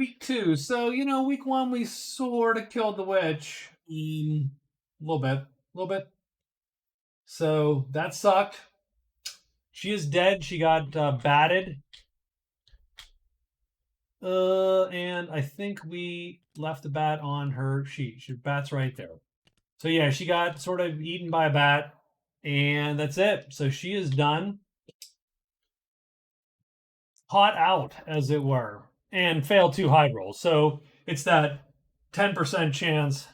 Week 2. So, week 1 we sort of killed the witch. A little bit. So that sucked. She is dead. She got batted. And I think we left the bat on her sheet. She bat's right there. So yeah, she got sort of eaten by a bat, and that's it. So she is done. Hot out, as it were, and failed 2 hide rolls. So it's that 10% chance.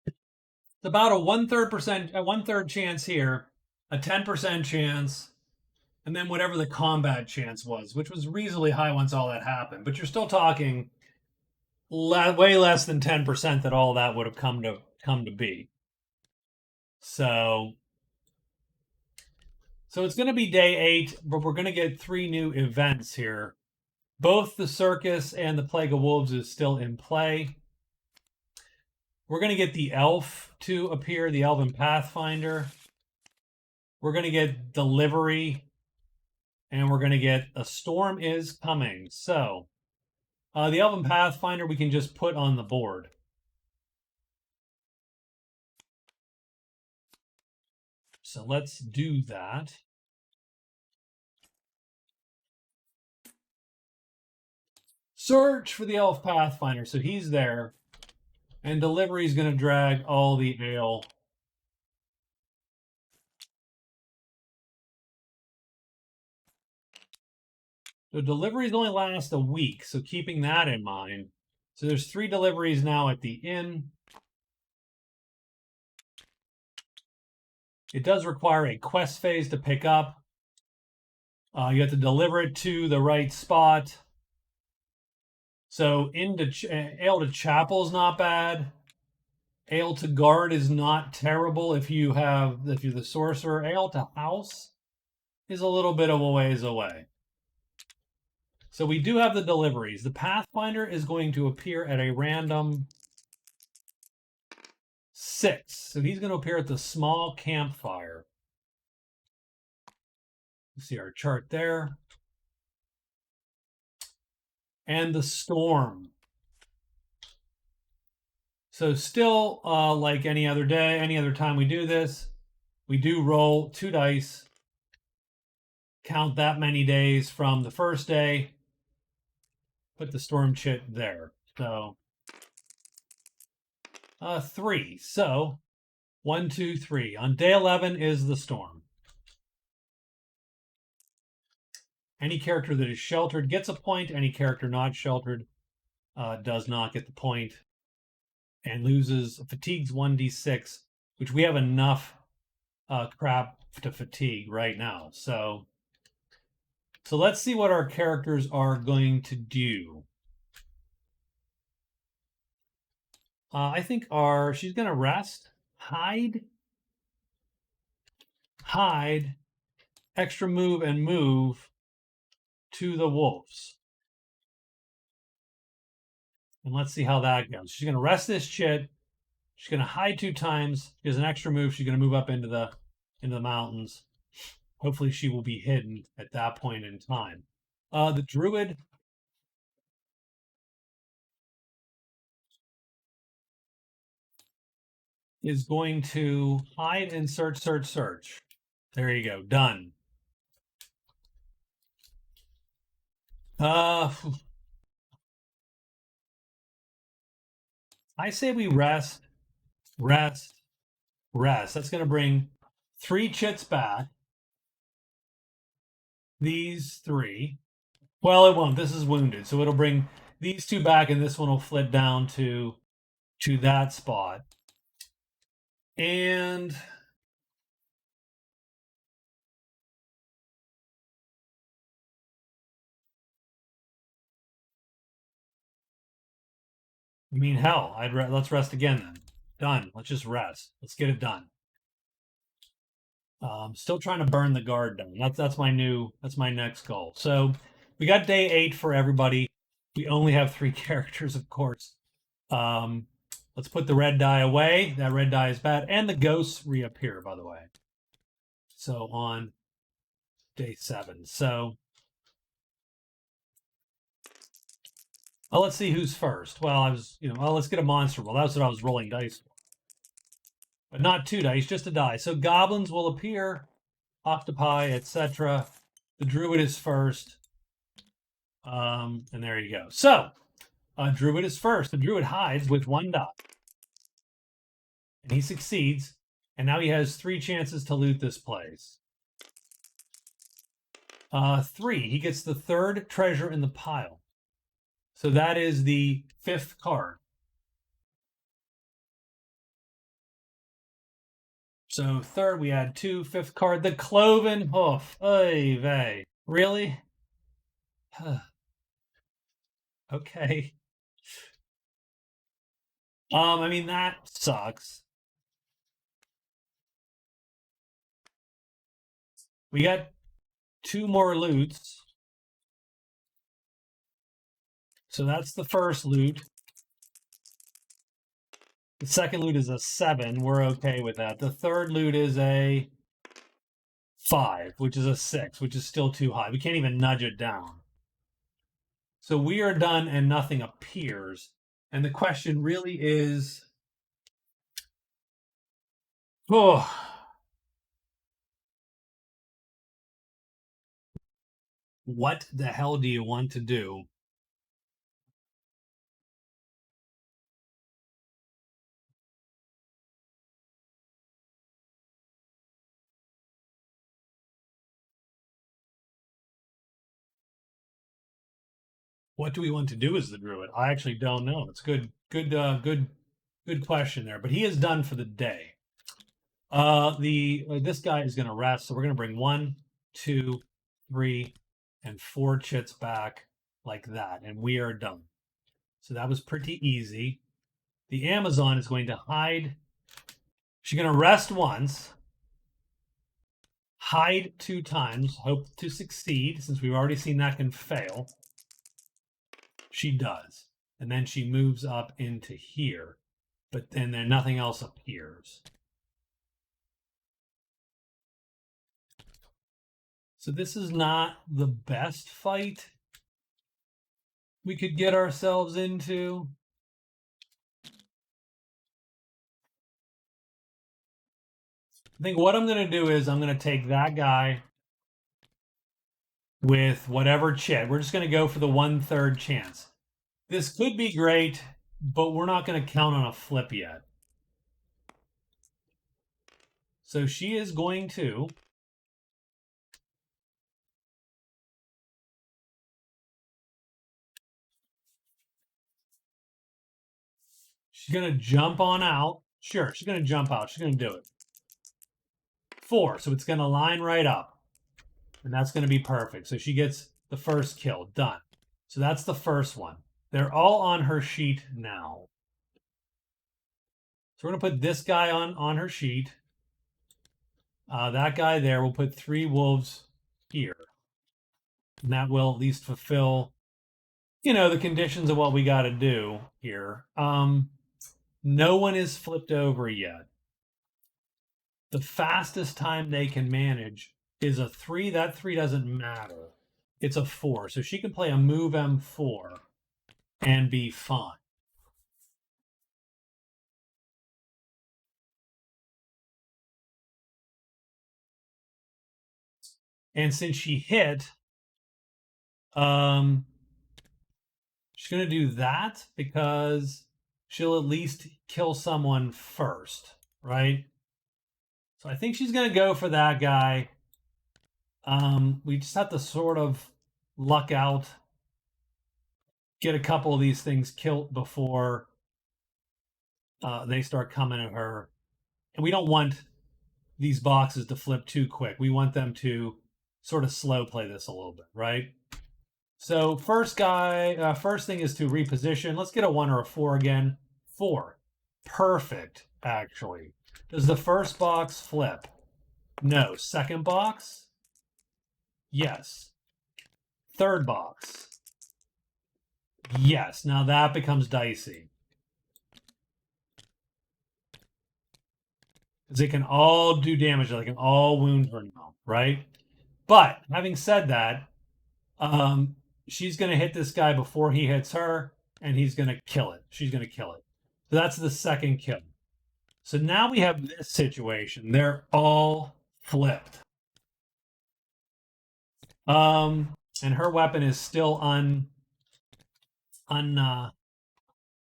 It's about a 1/3 chance here, a 10% chance, and then whatever the combat chance was, which was reasonably high once all that happened. But you're still talking way less than 10% that all that would have come to be. So it's going to be day 8, but we're going to get 3 new events here. Both the circus and the Plague of Wolves is still in play. We're going to get the elf to appear, the Elven Pathfinder. We're going to get delivery, and we're going to get a storm is coming. So the Elven Pathfinder we can just put on the board. So let's do that. Search for the Elf Pathfinder. So he's there. And delivery is going to drag all the ale. So deliveries only last a week. So keeping that in mind. So there's 3 deliveries now at the inn. It does require a quest phase to pick up. You have to deliver it to the right spot. So ale to chapel is not bad. Ale to guard is not terrible if you're the sorcerer. Ale to house is a little bit of a ways away. So we do have the deliveries. The Pathfinder is going to appear at a random 6. So he's going to appear at the small campfire. You see our chart there. And the storm. So still, like any other day, any other time we do this, we do roll 2 dice, count that many days from the first day, put the storm chit there. So 3. So 1, 2, 3. On day 11 is the storm. Any character that is sheltered gets a point. Any character not sheltered does not get the point and loses, fatigues 1d6, which we have enough crap to fatigue right now. So let's see what our characters are going to do. I think she's going to rest, hide, extra move, and move to the wolves. And let's see how that goes. She's going to rest this chit. She's going to hide 2 times. She has an extra move. She's going to move up into the mountains. Hopefully she will be hidden at that point in time. The druid is going to hide and search. There you go. Done. I say we rest. That's going to bring 3 chits back. These 3. Well, it won't. This is wounded. So it'll bring these 2 back, and this one will flit down to that spot. And I mean, hell, let's rest again then. Done. Let's just rest. Let's get it done. Still trying to burn the guard down. That's my next goal. So we got day 8 for everybody. We only have 3 characters, of course. Let's put the red die away. That red die is bad. And the ghosts reappear, by the way. So on day 7. So let's see who's first. Well, I was, let's get a monster roll. That's what I was rolling dice for. But not 2 dice, just a die. So goblins will appear, octopi, etc. The druid is first. And there you go. So, druid is first. The druid hides with 1 die. And he succeeds. And now he has 3 chances to loot this place. 3. He gets the 3rd treasure in the pile. So that is the 5th card. So 3rd, we add 2. 5th card, the cloven hoof. Oy vey. Really? Okay. I mean, that sucks. We got 2 more loots. So that's the first loot. The second loot is a 7. We're okay with that. The third loot is a 5, which is a 6, which is still too high. We can't even nudge it down. So we are done and nothing appears. And the question really is, what the hell do you want to do? What do we want to do as the druid? I actually don't know. It's good question there. But he is done for the day. This guy is going to rest, so we're going to bring 1, 2, 3, and 4 chits back like that, and we are done. So that was pretty easy. The Amazon is going to hide. She's going to rest once, hide 2 times, hope to succeed, since we've already seen that can fail. She does. And then she moves up into here, but then nothing else appears. So this is not the best fight we could get ourselves into. I think what I'm going to do is I'm going to take that guy with whatever chit. We're just going to go for the 1/3 chance. This could be great, but we're not going to count on a flip yet. So she is going to she's going to jump on out. Sure, she's going to jump out. She's going to do it. 4, so it's going to line right up. And that's going to be perfect. So she gets the first kill. Done. So that's the first one. They're all on her sheet now. So we're going to put this guy on her sheet. That guy there, we'll put 3 wolves here. And that will at least fulfill, the conditions of what we got to do here. No one is flipped over yet. The fastest time they can manage is a 3. That 3 doesn't matter. It's a 4. So she can play a move M4 and be fine. And since she hit, she's going to do that because she'll at least kill someone first, right? So I think she's going to go for that guy. We just have to sort of luck out, get a couple of these things killed before they start coming at her. And we don't want these boxes to flip too quick. We want them to sort of slow play this a little bit, right? So first thing is to reposition. Let's get a 1 or a 4 again. 4. Perfect, actually. Does the first box flip? No. Second box? Yes. Third box? Yes. Now that becomes dicey. Because they can all do damage. They can all wound her now, right? But having said that, she's going to hit this guy before he hits her, and he's going to kill it. She's going to kill it. So that's the second kill. So now we have this situation. They're all flipped. And her weapon is still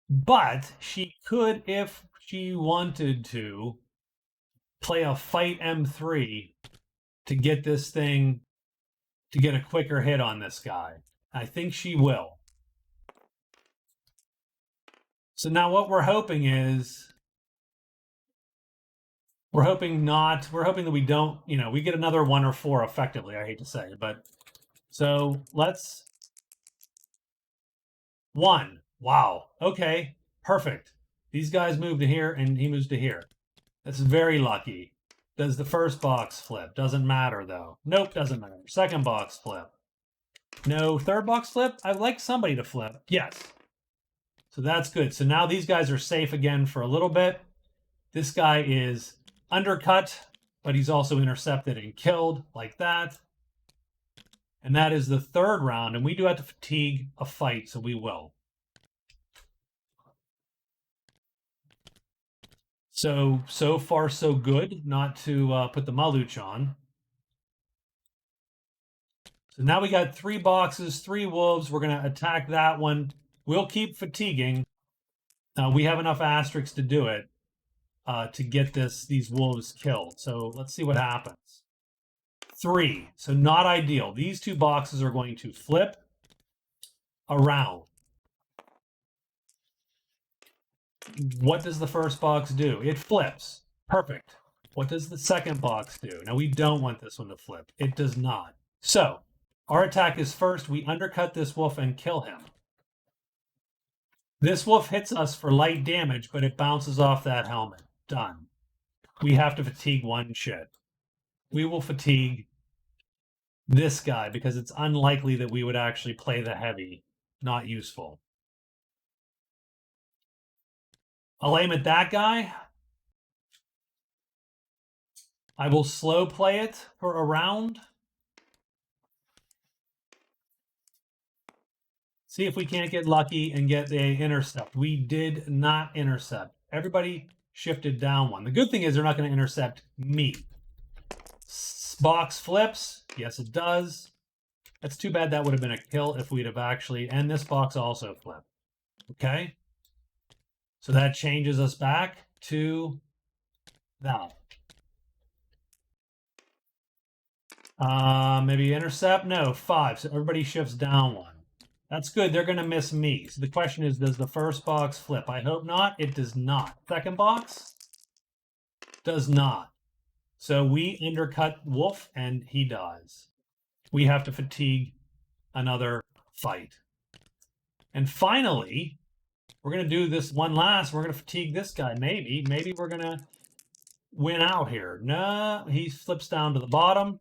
but she could, if she wanted to, play a fight M3 to get this thing, to get a quicker hit on this guy. I think she will. So now what we're hoping is, we're hoping that we don't, we get another 1 or 4 effectively, I hate to say, but so let's 1. Wow. Okay. Perfect. These guys move to here and he moves to here. That's very lucky. Does the first box flip? Doesn't matter though. Nope, doesn't matter. Second box flip. No. Third box flip? I'd like somebody to flip. Yes. So that's good. So now these guys are safe again for a little bit. This guy is undercut, but he's also intercepted and killed like that. And that is the third round. And we do have to fatigue a fight, so we will. So far, so good. Not to put the Maluch on. So now we got 3 boxes, 3 wolves. We're going to attack that one. We'll keep fatiguing. We have enough asterisks to do it, to get these wolves killed. So let's see what happens. 3. So not ideal. These 2 boxes are going to flip around. What does the first box do? It flips. Perfect. What does the second box do? Now, we don't want this one to flip. It does not. So our attack is first, we undercut this wolf and kill him. This wolf hits us for light damage, but it bounces off that helmet. Done. We have to fatigue 1 shit. We will fatigue this guy because it's unlikely that we would actually play the heavy. Not useful. I'll aim at that guy. I will slow play it for a round. See if we can't get lucky and get the intercept. We did not intercept. Everybody shifted down 1. The good thing is they're not going to intercept me. Box flips. Yes, it does. That's too bad. That would have been a kill if we'd have actually... And this box also flipped. Okay? So that changes us back to that. Maybe intercept? No, 5. So everybody shifts down 1. That's good. They're going to miss me. So the question is, does the first box flip? I hope not. It does not. Second box? Does not. So we undercut wolf and he dies. We have to fatigue another fight. And finally, we're going to do this one last. We're going to fatigue this guy. Maybe we're going to win out here. No, he flips down to the bottom.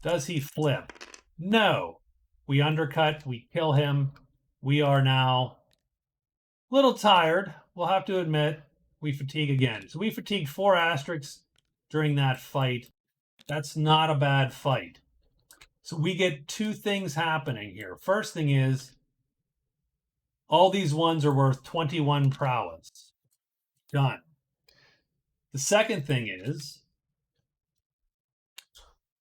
Does he flip? No. We undercut. We kill him. We are now a little tired. We'll have to admit we fatigue again. So we fatigued 4 asterisks during that fight. That's not a bad fight. So we get 2 things happening here. First thing is, all these ones are worth 21 prowess. Done. The second thing is,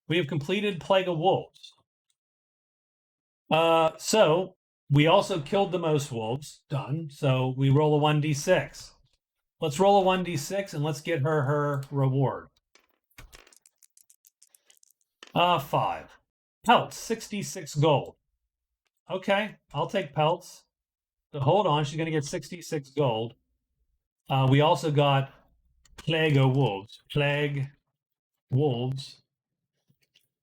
we have completed Plague of Wolves. So we also killed the most wolves. Done. So we roll a 1d6. Let's roll a 1d6 and let's get her reward. 5. Pelts, 66 gold. Okay, I'll take pelts. So hold on, she's going to get 66 gold. We also got Plague of Wolves. Plague Wolves.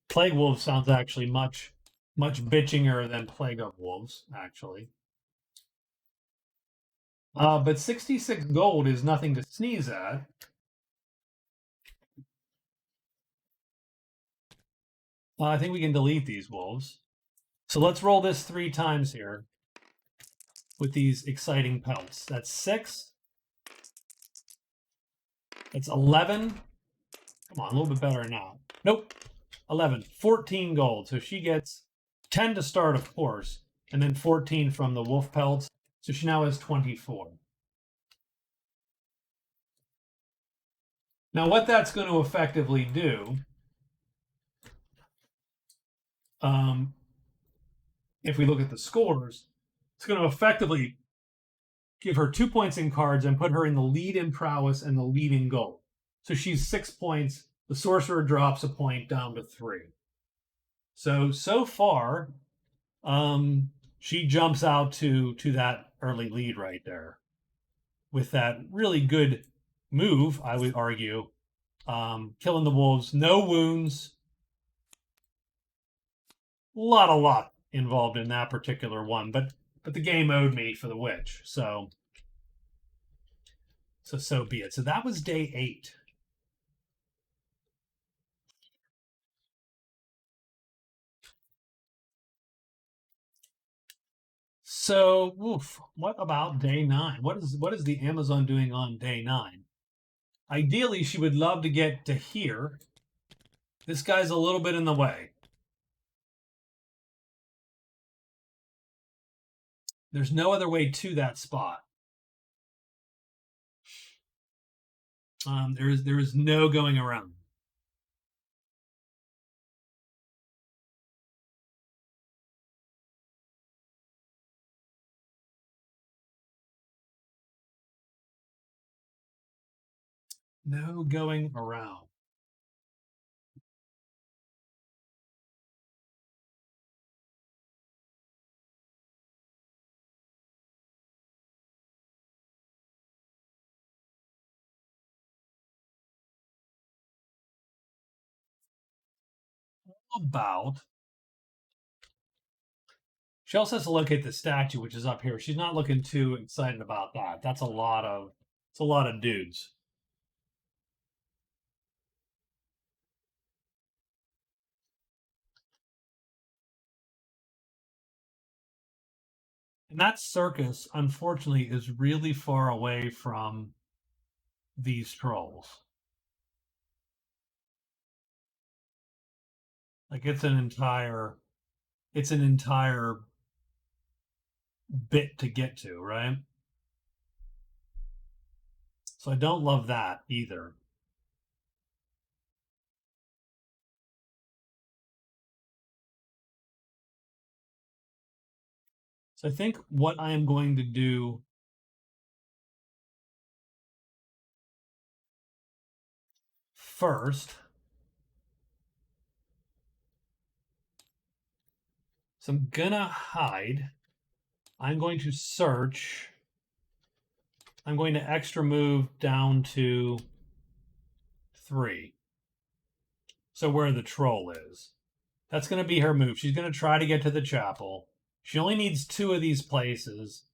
Plague Wolves sounds actually much bitchinger than Plague of Wolves, actually. But 66 gold is nothing to sneeze at. I think we can delete these wolves. So let's roll this 3 times here with these exciting pelts. That's 6. It's 11. Come on, a little bit better now. Nope. 11, 14 gold. So she gets 10 to start, of course, and then 14 from the wolf pelts. So she now has 24. Now, what that's going to effectively do, if we look at the scores, it's going to effectively give her 2 points in cards and put her in the lead in prowess and the lead in gold. So she's 6 points. The sorcerer drops a point down to 3. So far, she jumps out to that early lead right there with that really good move, I would argue. Killing the wolves, no wounds. A lot of luck involved in that particular one, but the game owed me for the witch, so be it. So that was day 8. So, what about day 9? What is the Amazon doing on day 9? Ideally, she would love to get to here. This guy's a little bit in the way. There's no other way to that spot. There is no going around. No going around. About. She also has to locate the statue, which is up here. She's not looking too excited about that. That's a lot of dudes. And that circus, unfortunately, is really far away from these trolls. Like it's an entire bit to get to, right? So I don't love that either. So I think what I am going to do first, so I'm gonna hide. I'm going to search. I'm going to extra move down to 3. So where the troll is. That's going to be her move. She's going to try to get to the chapel. She only needs 2 of these places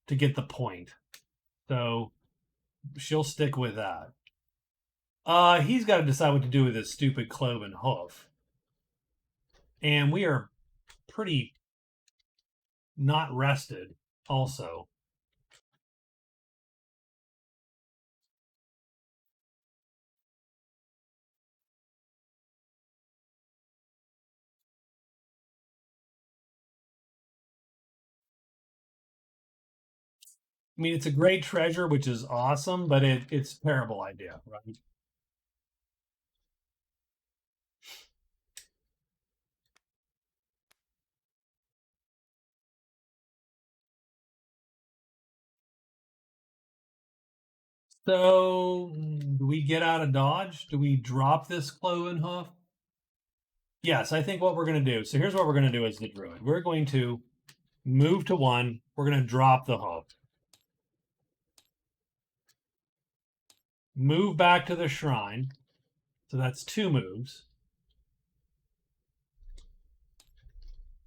to get the point. So she'll stick with that. He's got to decide what to do with his stupid cloven hoof. And we are pretty not rested also. I mean, it's a great treasure, which is awesome, but it's a terrible idea, right? So, do we get out of dodge? Do we drop this cloven hoof? Yes, I think what we're going to do. So here's what we're going to do as the druid. We're going to move to 1. We're going to drop the hoof. Move back to the shrine. So that's 2 moves.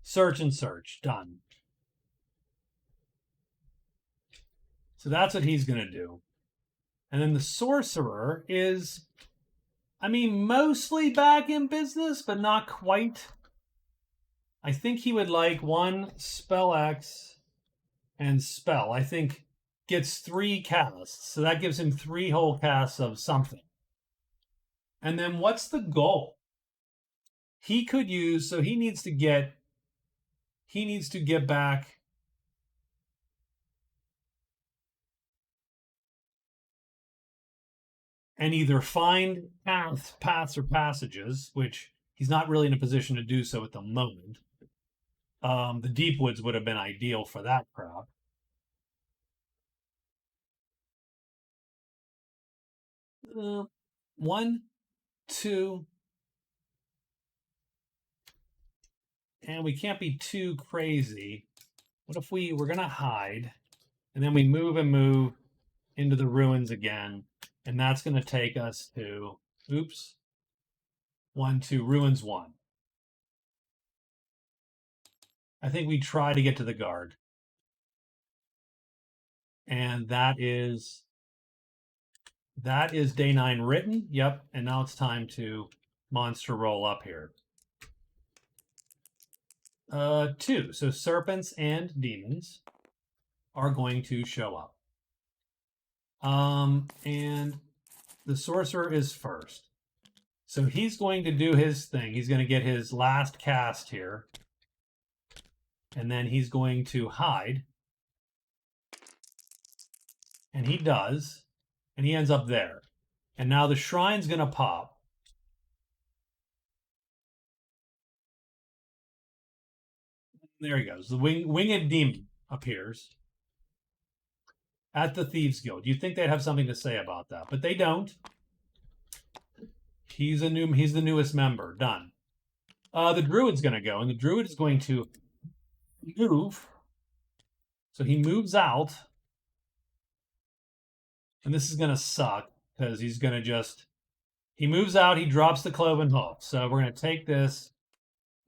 Search and search. Done. So that's what he's going to do. And then the sorcerer is, I mean, mostly back in business, but not quite. I think he would like 1 spell X and spell. I think gets 3 casts. So that gives him 3 whole casts of something. And then what's the goal? he could use, so he needs to get back and either find paths or passages, which he's not really in a position to do so at the moment. The deep woods would have been ideal for that crap. One, two, and we can't be too crazy. What if we're gonna hide, and then we move and move into the ruins again, and that's gonna take us to, oops, 1, 2, ruins 1. I think we try to get to the guard. And that is day 9 written. Yep. And now it's time to monster roll up here. 2. So serpents and demons are going to show up. And the sorcerer is first. So he's going to do his thing. He's going to get his last cast here. And then he's going to hide. And he does. And he ends up there. And now the shrine's going to pop. There he goes. The winged demon appears at the Thieves Guild. You'd think they'd have something to say about that, but they don't. He's the newest member. Done. The Druid's going to go, and the Druid is going to move. So he moves out. And this is going to suck because he's going to just... He moves out. He drops the cloven hoof. So we're going to take this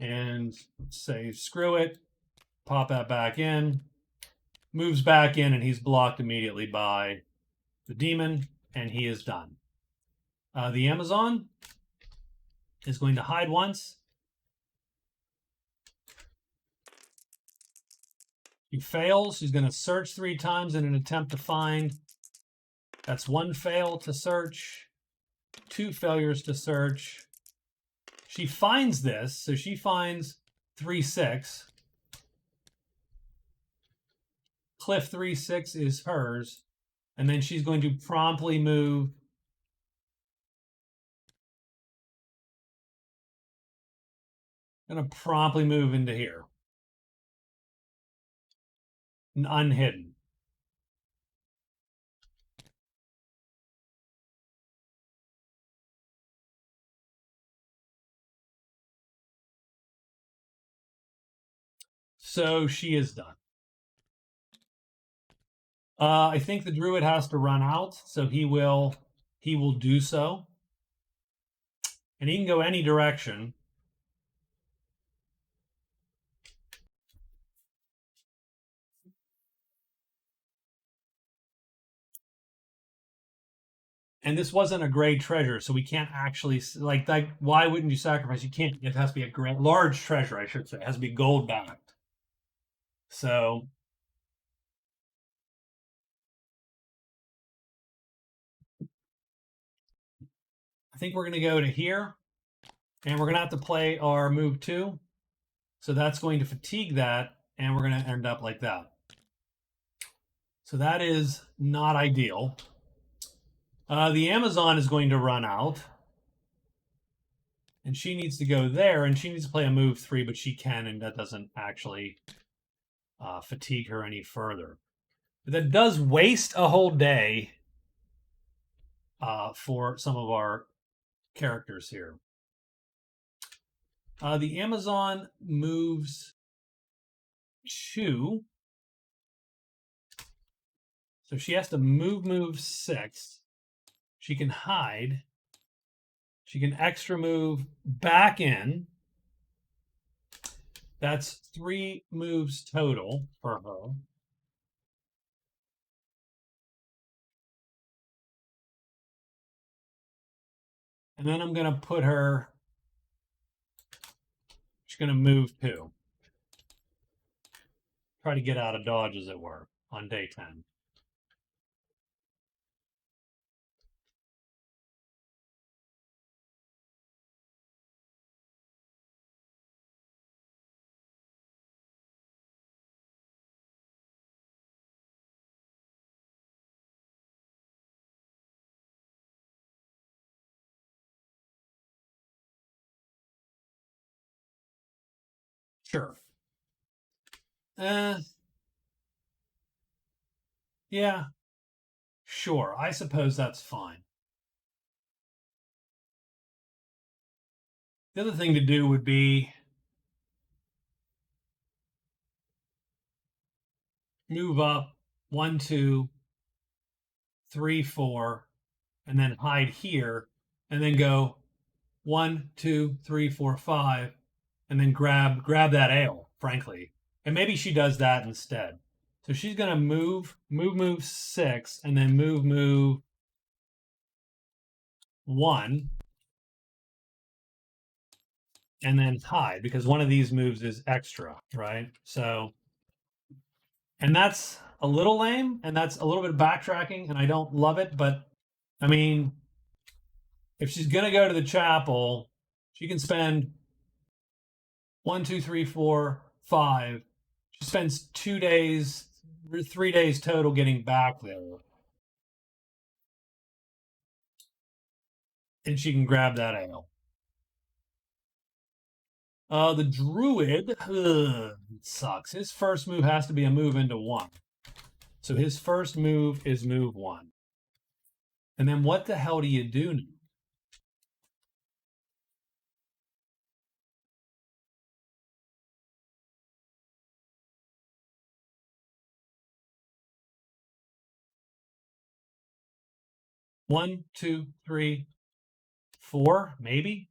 and say, screw it. Pop that back in. Moves back in, and he's blocked immediately by the demon, and he is done. The Amazon is going to hide once. He fails. He's going to search 3 times in an attempt to find. That's 1 fail to search, 2 failures to search. She finds this, so she finds 3-6. Cliff 3-6 is hers, and then she's going to promptly move into here. Unhidden. So she is done. I think the Druid has to run out, so he will do so. And he can go any direction. And this wasn't a great treasure, so we can't actually, like, why wouldn't you sacrifice? You can't. It has to be a large treasure, I should say. It has to be gold backed. So I think we're going to go to here, and we're going to have to play our move 2. So that's going to fatigue that, and we're going to end up like that. So that is not ideal. The Amazon is going to run out. And she needs to go there, and she needs to play a move 3, but she can, and that doesn't actually fatigue her any further. But that does waste a whole day for some of our characters here. The Amazon moves 2. So she has to move 6. She can hide. She can extra move back in. That's 3 moves total for her. And then I'm going to put her, she's going to move 2. Try to get out of dodge, as it were, on day 10. Sure. Yeah, sure. I suppose that's fine. The other thing to do would be move up 1, 2, 3, 4, and then hide here, and then go 1, 2, 3, 4, 5, and then grab that ale, frankly. And maybe she does that instead. So she's gonna move 6, and then move 1, and then hide, because one of these moves is extra, right? So, and that's a little lame, and that's a little bit of backtracking, and I don't love it, but I mean, if she's gonna go to the chapel, she can spend 1, 2, 3, 4, 5. She spends 2 days, 3 days total getting back there, and she can grab that ale. The Druid, it sucks. His first move has to be a move into 1. So his first move is move 1. And then what the hell do you do now? One, two, three, 4, maybe?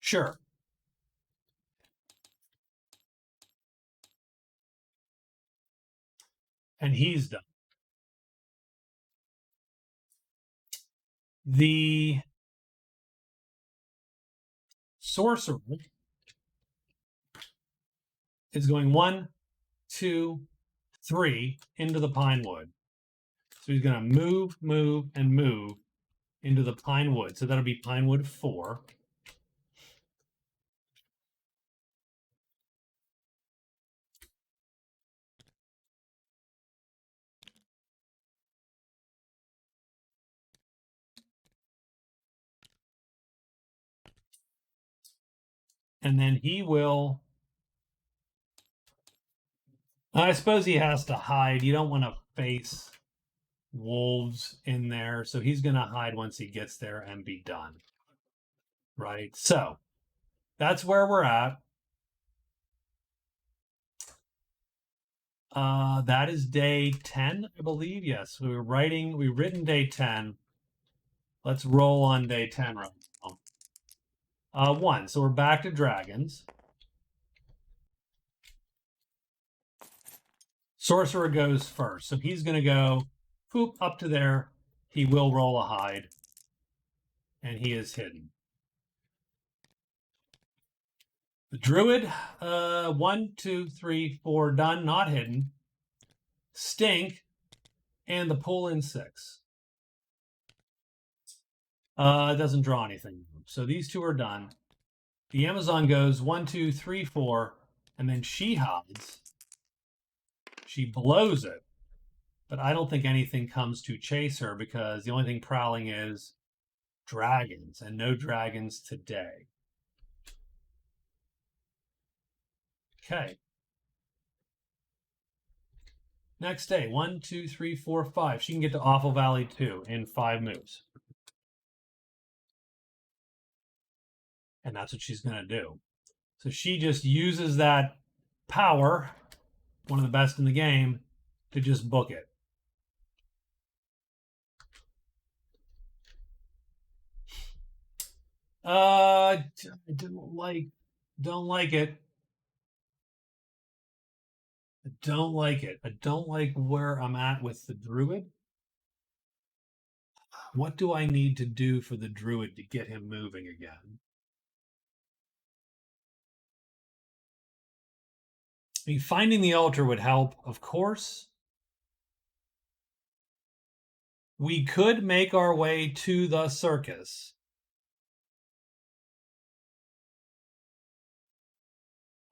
Sure. And he's done. The sorcerer is going 1, 2, 3 into the pine wood. So he's going to move, and move into the pine wood. So that'll be pine wood 4. And then he will, I suppose he has to hide. You don't want to face wolves in there. So he's going to hide once he gets there and be done. Right. So that's where we're at. That is day 10, I believe. Yes. We've written day 10. Let's roll on day 10 right now. 1. So we're back to dragons. Sorcerer goes first. So he's going to go poop up to there. He will roll a hide. And he is hidden. The Druid, 1, 2, 3, 4, done, not hidden. Stink, and the pull in 6. It doesn't draw anything. So these 2 are done. The Amazon goes 1, 2, 3, 4, and then she hides. She blows it. But I don't think anything comes to chase her because the only thing prowling is dragons, and no dragons today. Okay. Next day, 1, 2, 3, 4, 5. She can get to Awful Valley 2 in 5 moves. And that's what she's going to do. So she just uses that power, one of the best in the game, to just book it. I don't like it. I don't like it. I don't like where I'm at with the Druid. What do I need to do for the Druid to get him moving again? I mean, finding the altar would help, of course. We could make our way to the circus.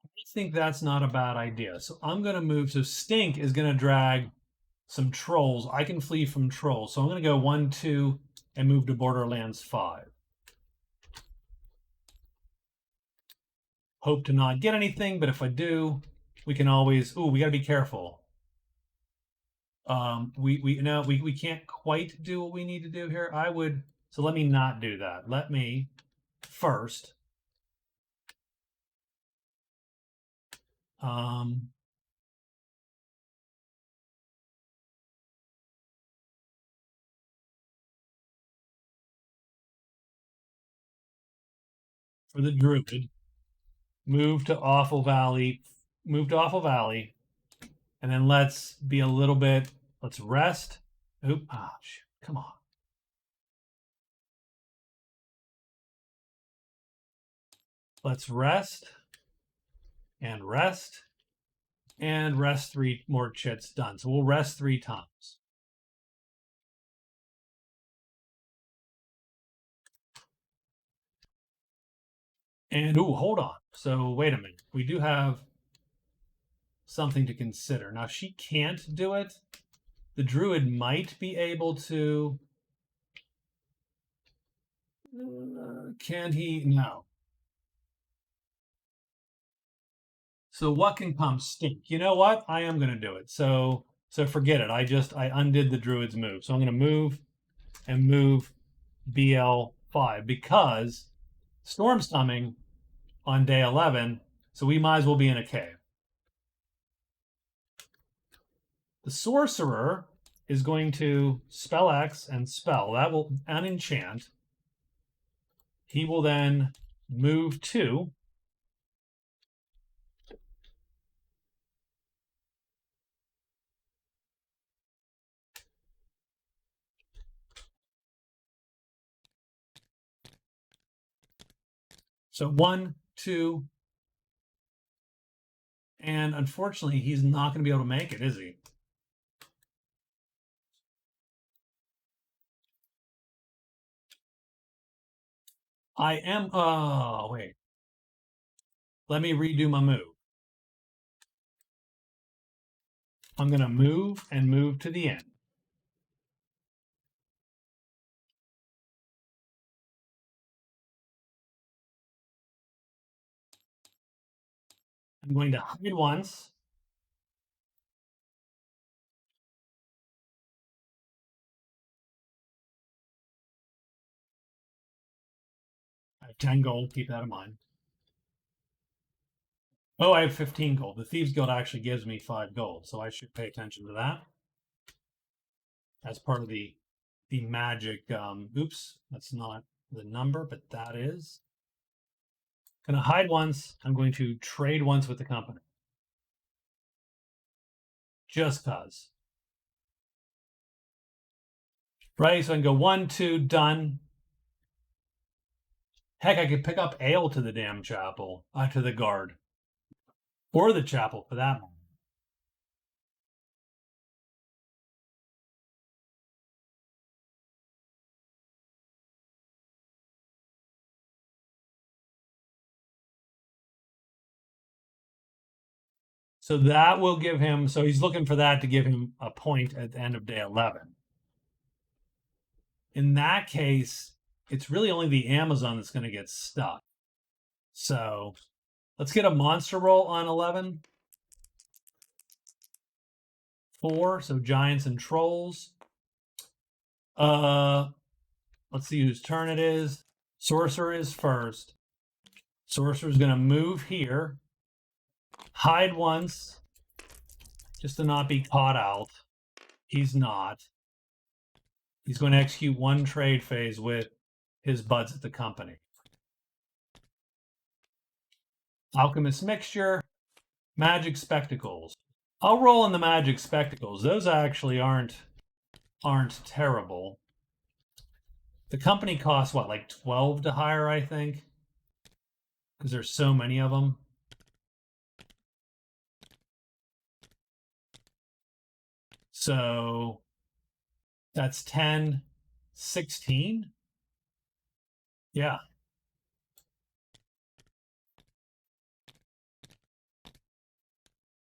I think that's not a bad idea. So I'm going to move. So Stink is going to drag some trolls. I can flee from trolls. So I'm going to go 1, 2, and move to Borderlands 5. hope to not get anything, but if I do, we can always. Ooh, we got to be careful. We can't quite do what we need to do here. I would. So let me not do that. Let me first. For the Druid, move to Awful Valley, and then let's be a little bit. Let's rest. Oop! Ah, shoot, come on. Let's rest and rest and rest 3 more chits done. So we'll rest 3 times. And ooh, hold on. So wait a minute. We do have something to consider. Now she can't do it. The Druid might be able to. Can he? No. So what can come stink? You know what? I am going to do it. So forget it. I undid the Druid's move. So I'm going to move and move BL5 because storm's coming on day 11. So we might as well be in a cave. The sorcerer is going to spell X and spell. That will unenchant. He will then move 2. So 1, 2, and unfortunately, he's not going to be able to make it, is he? I am. Oh, wait. Let me redo my move. I'm going to move and move to the end. I'm going to hide once. I have 10 gold. Keep that in mind. Oh, I have 15 gold. The Thieves Guild actually gives me 5 gold, so I should pay attention to that as part of the magic. Oops, that's not the number, but that is. Going to hide once. I'm going to trade once with the company. Just cause. Right, so I can go 1, 2, done. Heck, I could pick up ale to the damn chapel, to the guard. Or the chapel, for that matter. So that will give him, so he's looking for that to give him a point at the end of day 11. In that case, it's really only the Amazon that's going to get stuck. So let's get a monster roll on 11. 4, so giants and trolls. Let's see whose turn it is. Sorcerer is first. Sorcerer's going to move here. Hide once, just to not be caught out. He's not. He's going to execute 1 trade phase with his buds at the company. Alchemist Mixture, Magic Spectacles. I'll roll in the Magic Spectacles. Those actually aren't terrible. The company costs what, like 12 to hire, I think, because there's so many of them. So that's 10, 16. Yeah.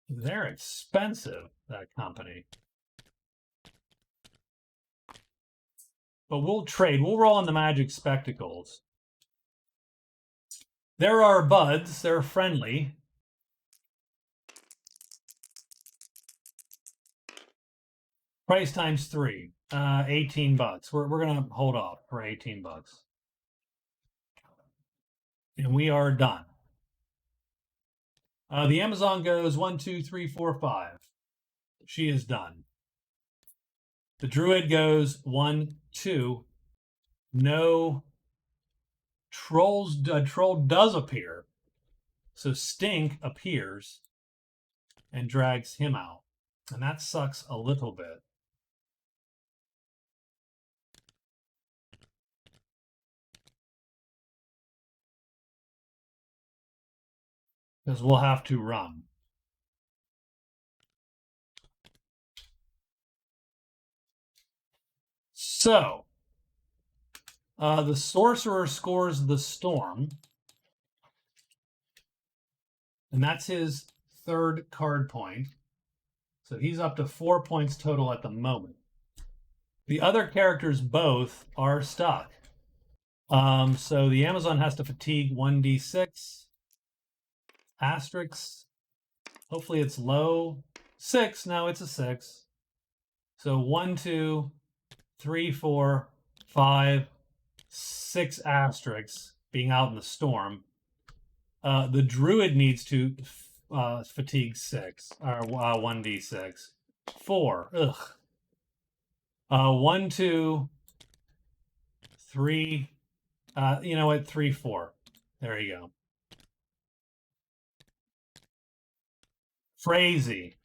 They're expensive, that company. But we'll trade. We'll roll on the Magic Spectacles. There are buds. They're friendly. Price times 3. 18 bucks. We're going to hold off for 18 bucks. And we are done. The Amazon goes 1, 2, 3, 4, 5. She is done. The Druid goes 1, 2. No trolls. A troll does appear. So Stink appears and drags him out. And that sucks a little bit. Because we'll have to run. So, the Sorcerer scores the Storm. And that's his 3rd card point. So he's up to 4 points total at the moment. The other characters both are stuck. So the Amazon has to fatigue 1d6. Asterisk. Hopefully it's low. 6. No, it's a 6. So 1, 2, 3, 4, 5, 6 asterisks being out in the storm. The Druid needs to fatigue 6 or 1d6. 4. Ugh. 1, 2, 3. You know what? 3, 4. There you go. Crazy.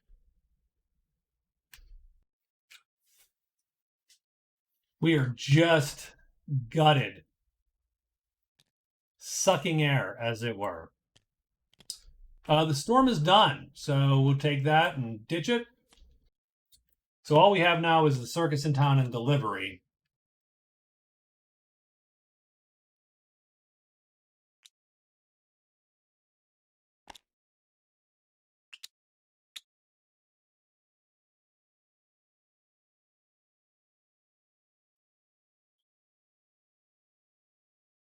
We are just gutted. Sucking air, as it were. The storm is done, so we'll take that and ditch it. So all we have now is the circus in town and delivery.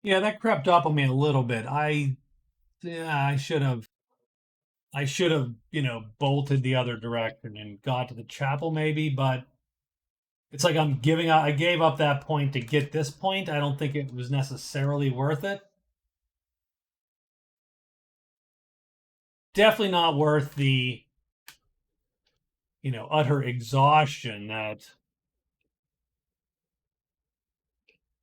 Yeah, that crept up on me a little bit. I should have bolted the other direction and got to the chapel maybe, but it's like I'm giving up. I gave up that point to get this point. I don't think it was necessarily worth it. Definitely not worth the utter exhaustion that.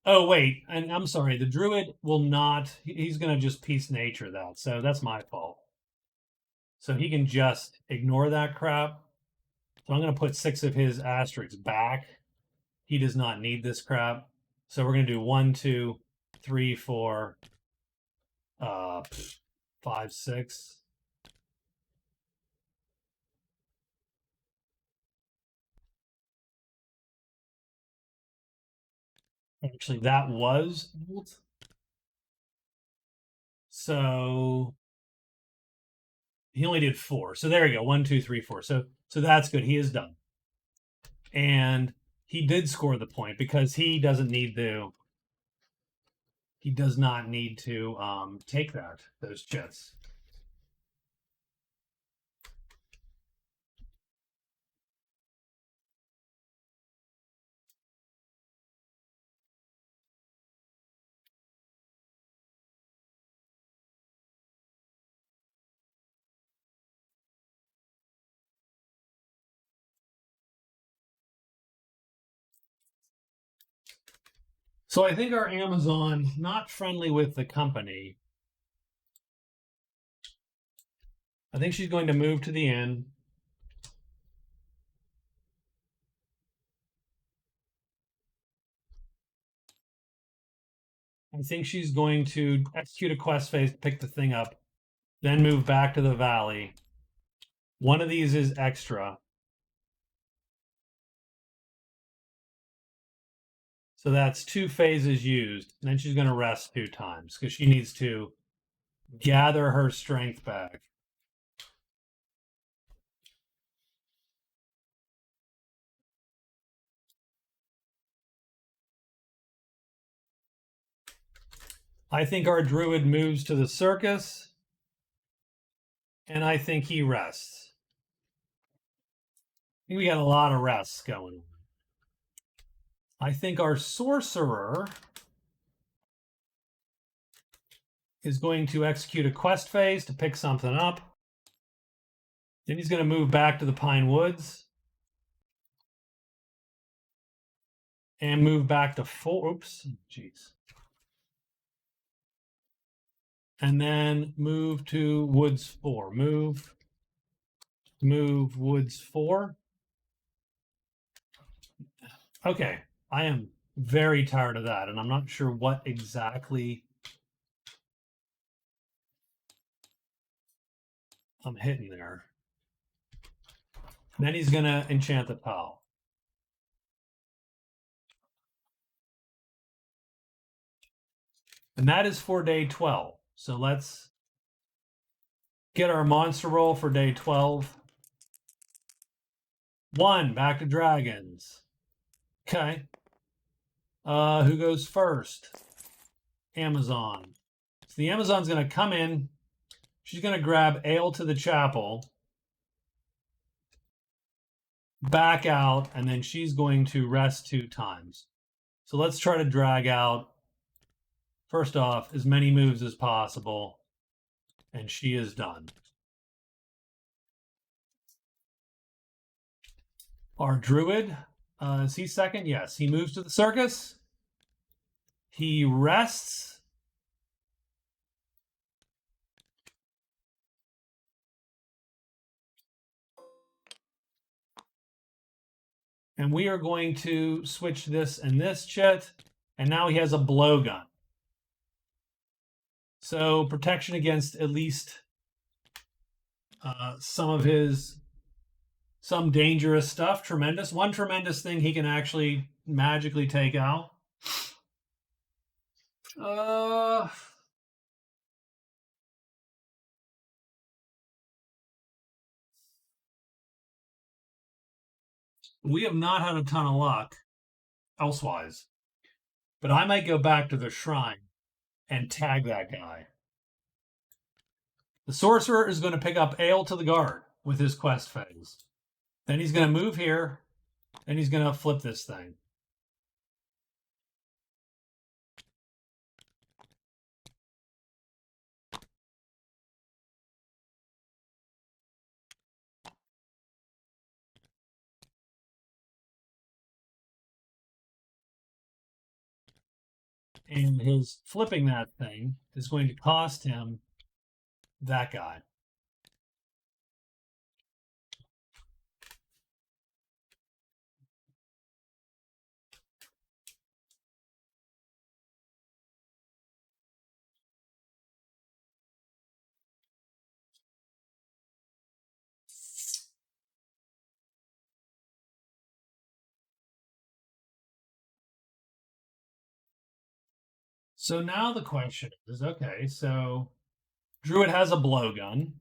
Oh wait, and I'm sorry, the Druid will not. He's going to just peace nature that, so that's my fault. So he can just ignore that crap. So I'm going to put 6 of his asterisks back. He does not need this crap. So we're going to do 1, 2, 3, 4, 5, 6. Actually, that was bolt. So he only did 4. So there you go. 1, 2, 3, 4. So that's good. He is done. And he did score the point because he doesn't need to. He does not need to take those chits. So I think our Amazon not friendly with the company. I think she's going to move to the inn. I think she's going to execute a quest phase, pick the thing up, then move back to the valley. One of these is extra. So that's 2 phases used. And then she's going to rest 2 times because she needs to gather her strength back. I think our Druid moves to the circus, and I think he rests. I think we got a lot of rests going on. I think our sorcerer is going to execute a quest phase to pick something up. Then he's going to move back to the Pine Woods. And move back to 4. Oops, jeez. And then move to Woods 4. Move Woods 4. Okay, I am very tired of that, and I'm not sure what exactly I'm hitting there. Then he's going to enchant the pal. And that is for day 12. So let's get our monster roll for day 12. 1, back to dragons. Okay. Who goes first? Amazon. So the Amazon's going to come in. She's going to grab ale to the chapel, back out, and then she's going to rest 2 times. So let's try to drag out, first off, as many moves as possible. And she is done. Our Druid, is he second? Yes. He moves to the circus. He rests. And we are going to switch this and this chit. And now he has a blowgun. So protection against at least some dangerous stuff. Tremendous. One tremendous thing he can actually magically take out. We have not had a ton of luck elsewise. But I might go back to the shrine and tag that guy. The sorcerer is going to pick up ale to the guard with his quest phase. Then he's going to move here, and he's going to flip this thing. And his flipping that thing is going to cost him that guy. So now the question is, okay, so Druid has a blowgun.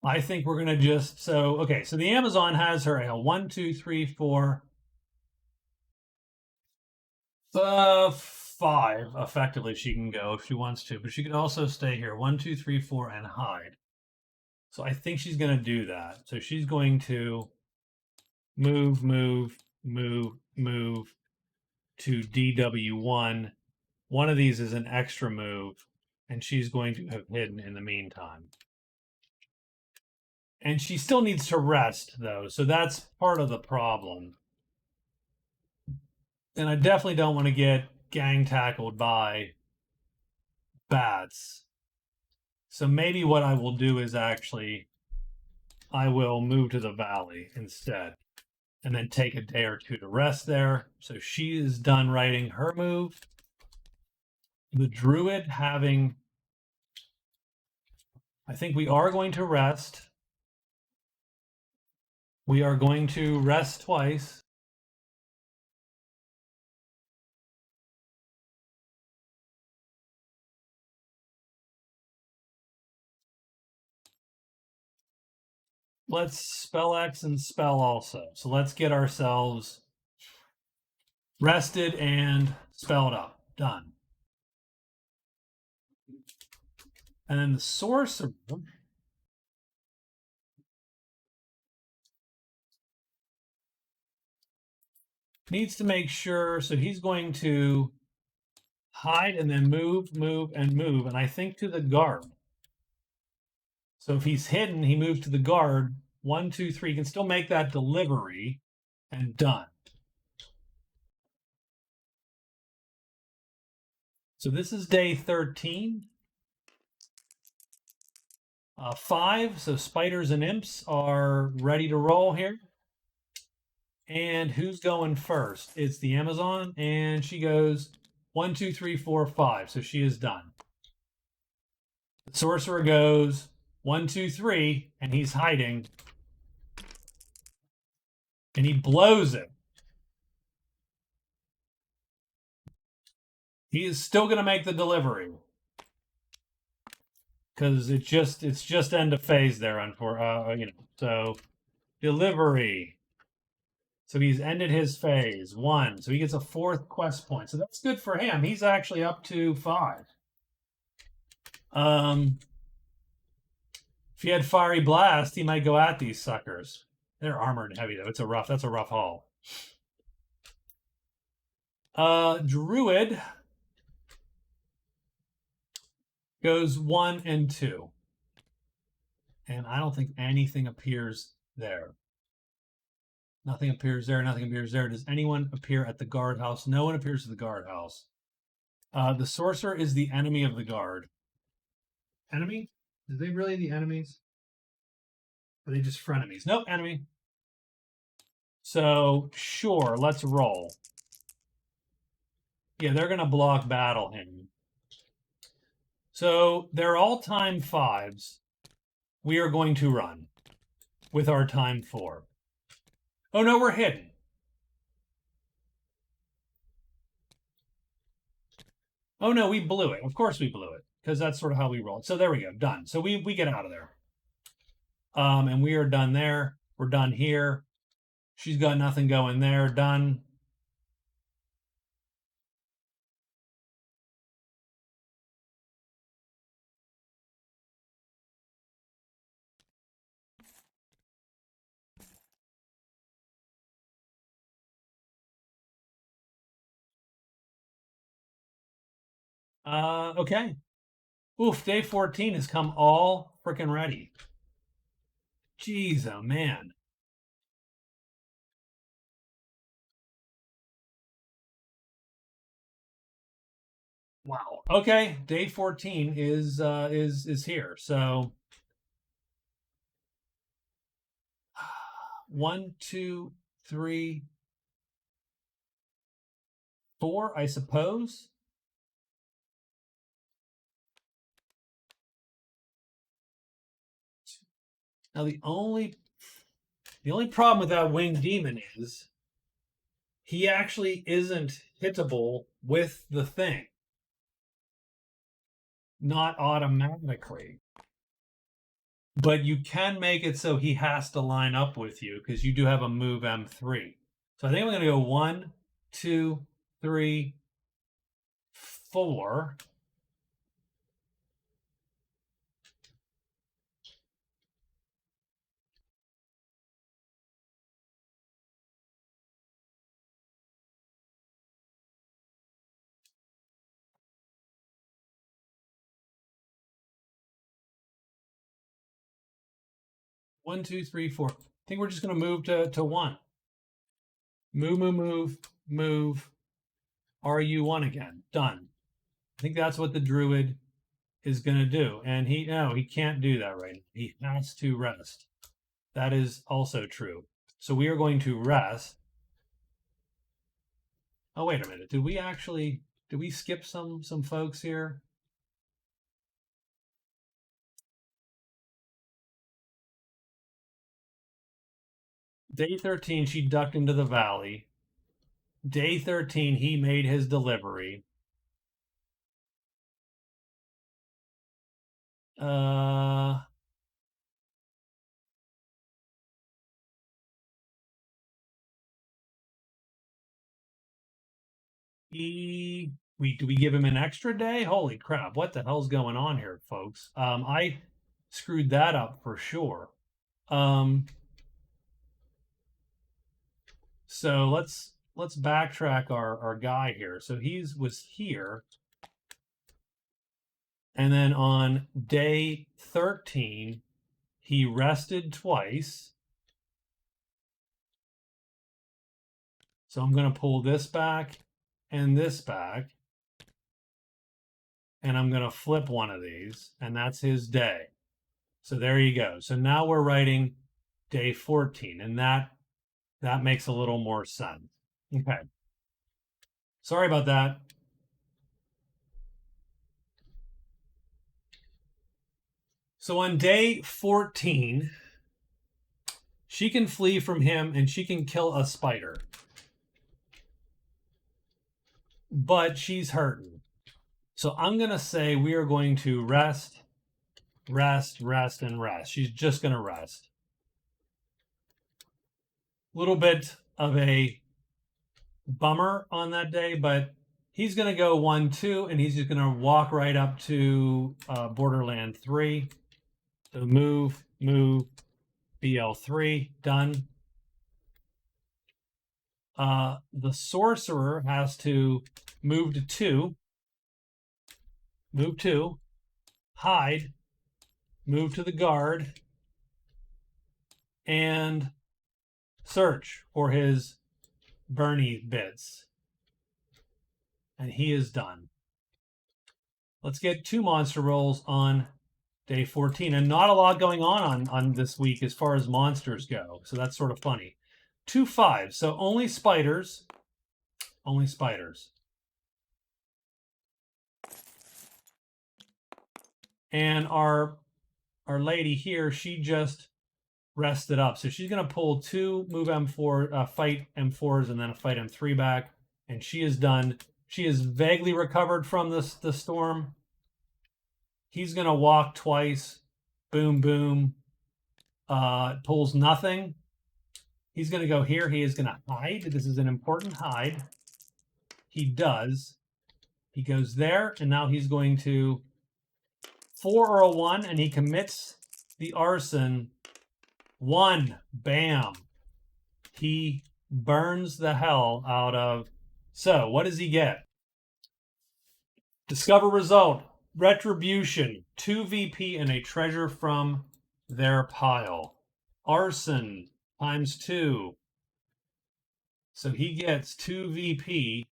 I think we're going to just, so the Amazon has her ale. 1, 2, 3, 4, 5, effectively she can go if she wants to, but she could also stay here. 1, 2, 3, 4, and hide. So I think she's going to do that. So she's going to move to DW1. One of these is an extra move, and she's going to have hidden in the meantime. And she still needs to rest, though, so that's part of the problem. And I definitely don't want to get gang tackled by bats. So maybe what I will do is actually I will move to the valley instead and then take a day or 2 to rest there. So she is done writing her move. The Druid having, I think we are going to rest. We are going to rest twice. Let's spell X and spell also. So let's get ourselves rested, and spelled up. Done. And then the sorcerer needs to make sure, so he's going to hide and then move, move, and move, and I think to the guard. So if he's hidden, he moves to the guard. 1, 2, 3. He can still make that delivery, and done. So this is day 13. 5, so spiders and imps are ready to roll here. And who's going first? It's the Amazon, and she goes 1, 2, 3, 4, 5. So she is done. The sorcerer goes 1, 2, 3, and he's hiding. And he blows it. He is still going to make the delivery because it's just end of phase there, So delivery. So he's ended his phase 1. So he gets a 4th quest point. So that's good for him. He's actually up to 5. If he had Fiery Blast, he might go at these suckers. They're armored and heavy though. That's a rough haul. Druid goes 1 and 2. And I don't think anything appears there. Nothing appears there. Nothing appears there. Does anyone appear at the guardhouse? No one appears at the guardhouse. The sorcerer is the enemy of the guard. Enemy? Are they really the enemies? Or are they just frenemies? Nope, enemy. So, sure, let's roll. Yeah, they're going to block battle him. So, they're all time 5s. We are going to run with our time 4. Oh, no, we're hidden. Oh, no, we blew it. Of course we blew it, because that's sort of how we rolled. So there we go. Done. So we get out of there. And we are done there. We're done here. She's got nothing going there. Done. Okay. Oof, day 14 has come all freaking ready. Jeez, oh man. Wow. Okay, day 14 is here. So 1, 2, 3, 4, I suppose. Now the only problem with that winged demon is he actually isn't hittable with the thing. Not automatically. But you can make it so he has to line up with you because you do have a move M3. So I think I'm going to go 1, 2, 3, 4. One, two, three, four. I think we're just going to move to 1. Move, move, move, move. RU1 again. Done. I think that's what the Druid is going to do. And he can't do that right now. He has to rest. That is also true. So we are going to rest. Oh, wait a minute. Did we skip some folks here? Day 13, she ducked into the valley. Day 13, he made his delivery. Do we give him an extra day? Holy crap! What the hell's going on here, folks? I screwed that up for sure. So let's backtrack our guy here. So was here, and then on day 13, he rested twice. So I'm going to pull this back and this back, and I'm going to flip one of these, and that's his day. So there you go. So now we're writing day 14, and that makes a little more sense. Okay. Sorry about that. So on day 14, she can flee from him and she can kill a spider. But she's hurting. So I'm going to say we are going to rest, rest, rest, and rest. She's just going to rest. A little bit of a bummer on that day, but he's going to go 1-2, and he's just going to walk right up to Borderland 3. So move, BL3, done. The sorcerer has to move to 2, move 2, hide, move to the guard, and search for his Bernie bits. And he is done. Let's get 2 monster rolls on day 14. And not a lot going on this week as far as monsters go. So that's sort of funny. 2 5s. So only spiders. Only spiders. And our lady here, she just rested up. So she's going to pull 2 move M4, fight M4s, and then a fight M3 back. And she is done. She is vaguely recovered from the storm. He's going to walk twice. Boom, boom. Pulls nothing. He's going to go here. He is going to hide. This is an important hide. He does. He goes there, and now he's going to 4 or a 1, and he commits the arson. 1. Bam. He burns the hell out of. So, what does he get? Discover result. Retribution. 2 VP and a treasure from their pile. Arson times 2. So he gets 2 VP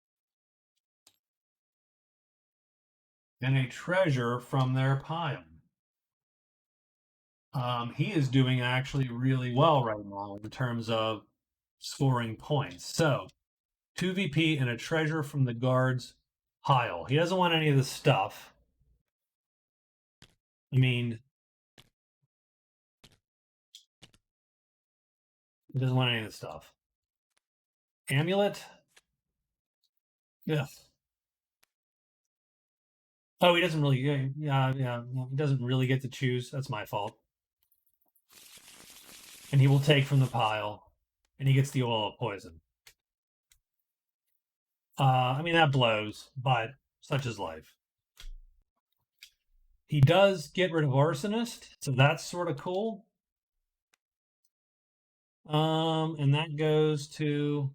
and a treasure from their pile. He is doing actually really well right now in terms of scoring points. So 2 VP and a treasure from the guard's pile. He doesn't want any of the stuff. I mean, he doesn't want any of the stuff. Amulet? Yeah. Oh, he doesn't really. Yeah. He doesn't really get to choose. That's my fault. And he will take from the pile, and he gets the oil of poison. I mean, that blows, but such is life. He does get rid of Arsonist, so that's sort of cool. And that goes to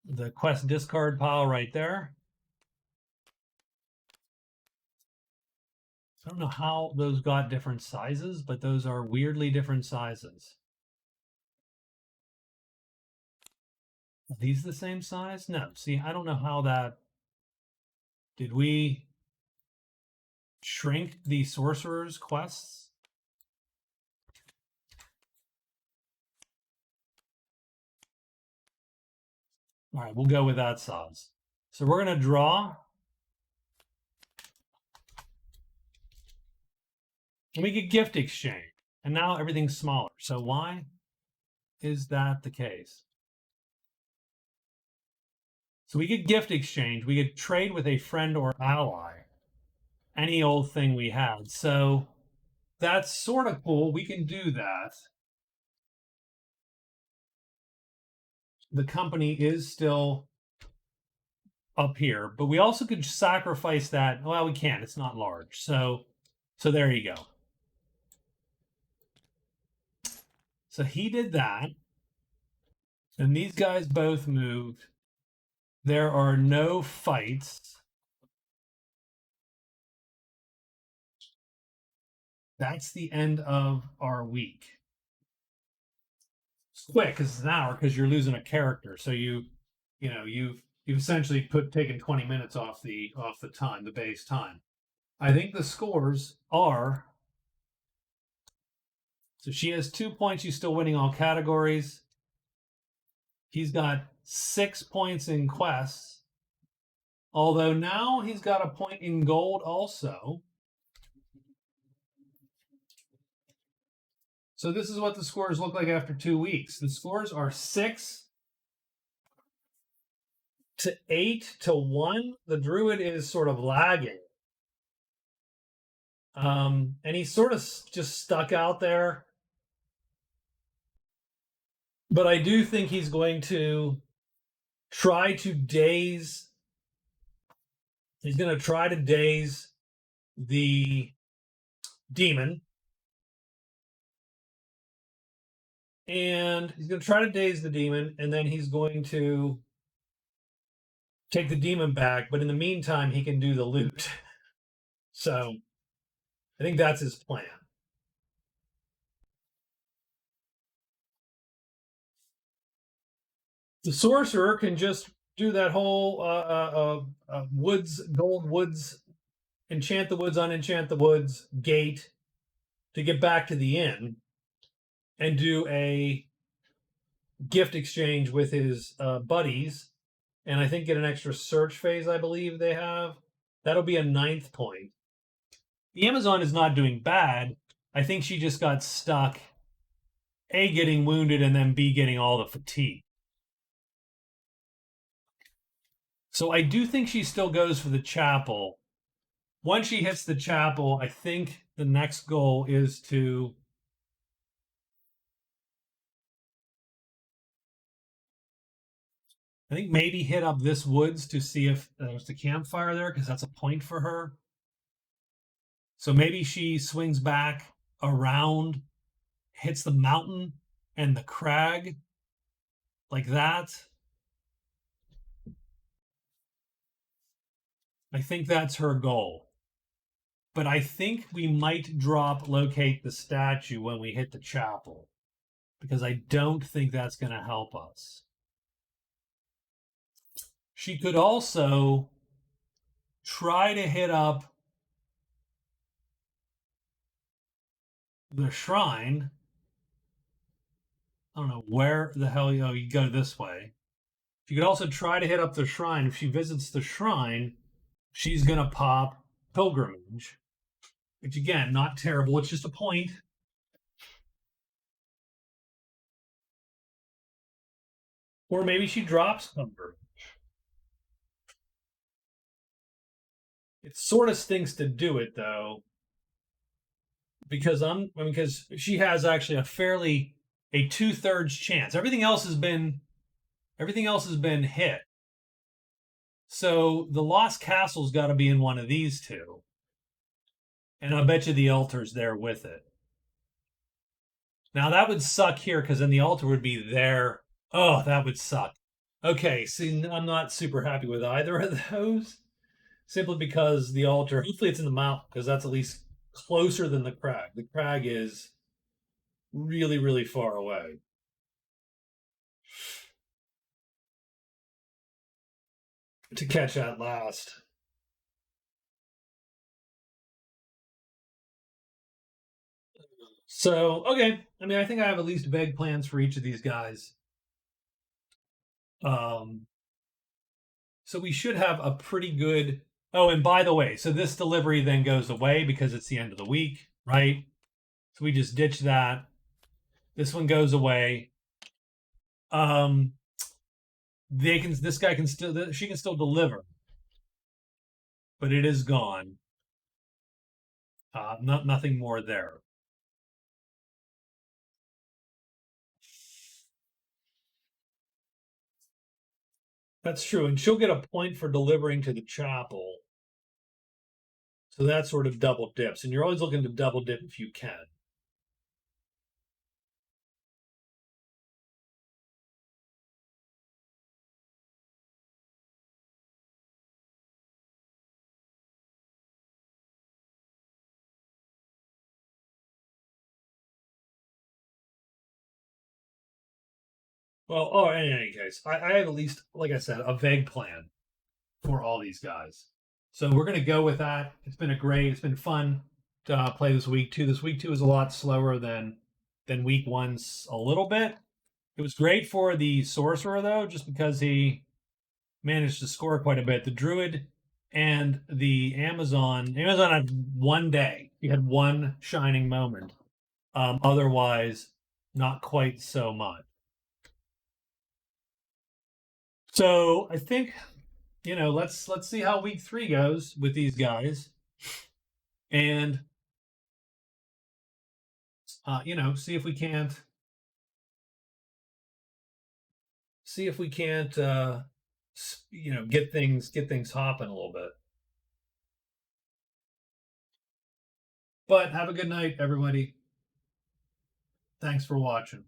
the quest discard pile right there. I don't know how those got different sizes, but those are weirdly different sizes. Are these the same size? No. See, I don't know how that. Did we shrink the sorcerer's quests? All right, we'll go with that size. So we're going to draw. And we get gift exchange. And now everything's smaller. So why is that the case? So we get gift exchange. We get trade with a friend or ally. Any old thing we had. So that's sort of cool. We can do that. The company is still up here, but we also could sacrifice that. Well, we can't. It's not large. So there you go. So he did that. And these guys both moved. There are no fights. That's the end of our week. It's quick because it's an hour because you're losing a character. So you've essentially taken 20 minutes off the time, the base time. I think the scores are. So she has 2 points. She's still winning all categories. He's got 6 points in quests. Although now he's got a point in gold also. So this is what the scores look like after 2 weeks. The scores are 6 to 8 to 1. The Druid is sort of lagging. And he's sort of just stuck out there. But I do think he's going to try to daze. He's going to try to daze the demon. And he's going to try to daze the demon, and then he's going to take the demon back. But in the meantime, he can do the loot. So I think that's his plan. The sorcerer can just do that whole gold woods, enchant the woods, unenchant the woods gate to get back to the inn and do a gift exchange with his buddies. And I think get an extra search phase, I believe they have. That'll be a 9th point. The Amazon is not doing bad. I think she just got stuck, A, getting wounded, and then B, getting all the fatigue. So I do think she still goes for the chapel. Once she hits the chapel, I think the next goal is to maybe hit up this woods to see if there's a campfire there, because that's a point for her. So maybe she swings back around, hits the mountain and the crag like that. I think that's her goal. But I think we might drop locate the statue when we hit the chapel, because I don't think that's going to help us. She could also try to hit up the shrine. I don't know where the hell you go this way. She could also try to hit up the shrine. If she visits the shrine, she's going to pop pilgrimage, which again, not terrible. It's just a point. Or maybe she drops pilgrimage. It sort of stinks to do it though, because she has actually a 2/3 chance. Everything else has been hit. So the Lost Castle's got to be in one of these two. And I bet you the altar's there with it. Now that would suck here because then the altar would be there. Oh, that would suck. Okay, see, I'm not super happy with either of those. Simply because the altar, hopefully it's in the mountain, because that's at least closer than the crag. The crag is really, really far away. To catch that last. So, okay. I mean, I think I have at least vague plans for each of these guys. So we should have a pretty good. Oh, and by the way, so this delivery then goes away because it's the end of the week, right? So we just ditch that. This one goes away. This guy can still, she can still deliver, but it is gone. Nothing more there. That's true, and she'll get a point for delivering to the chapel. So that sort of double dips, and you're always looking to double dip if you can. Well, oh, in any case, I have at least, like I said, a vague plan for all these guys. So we're going to go with that. It's been fun to play this week two. This week two is a lot slower than week one's a little bit. It was great for the sorcerer though, just because he managed to score quite a bit. The druid and the Amazon had one day. He had one shining moment. Otherwise, not quite so much. So I think let's see how week three goes with these guys, and see if we can't get things hopping a little bit. But have a good night, everybody. Thanks for watching.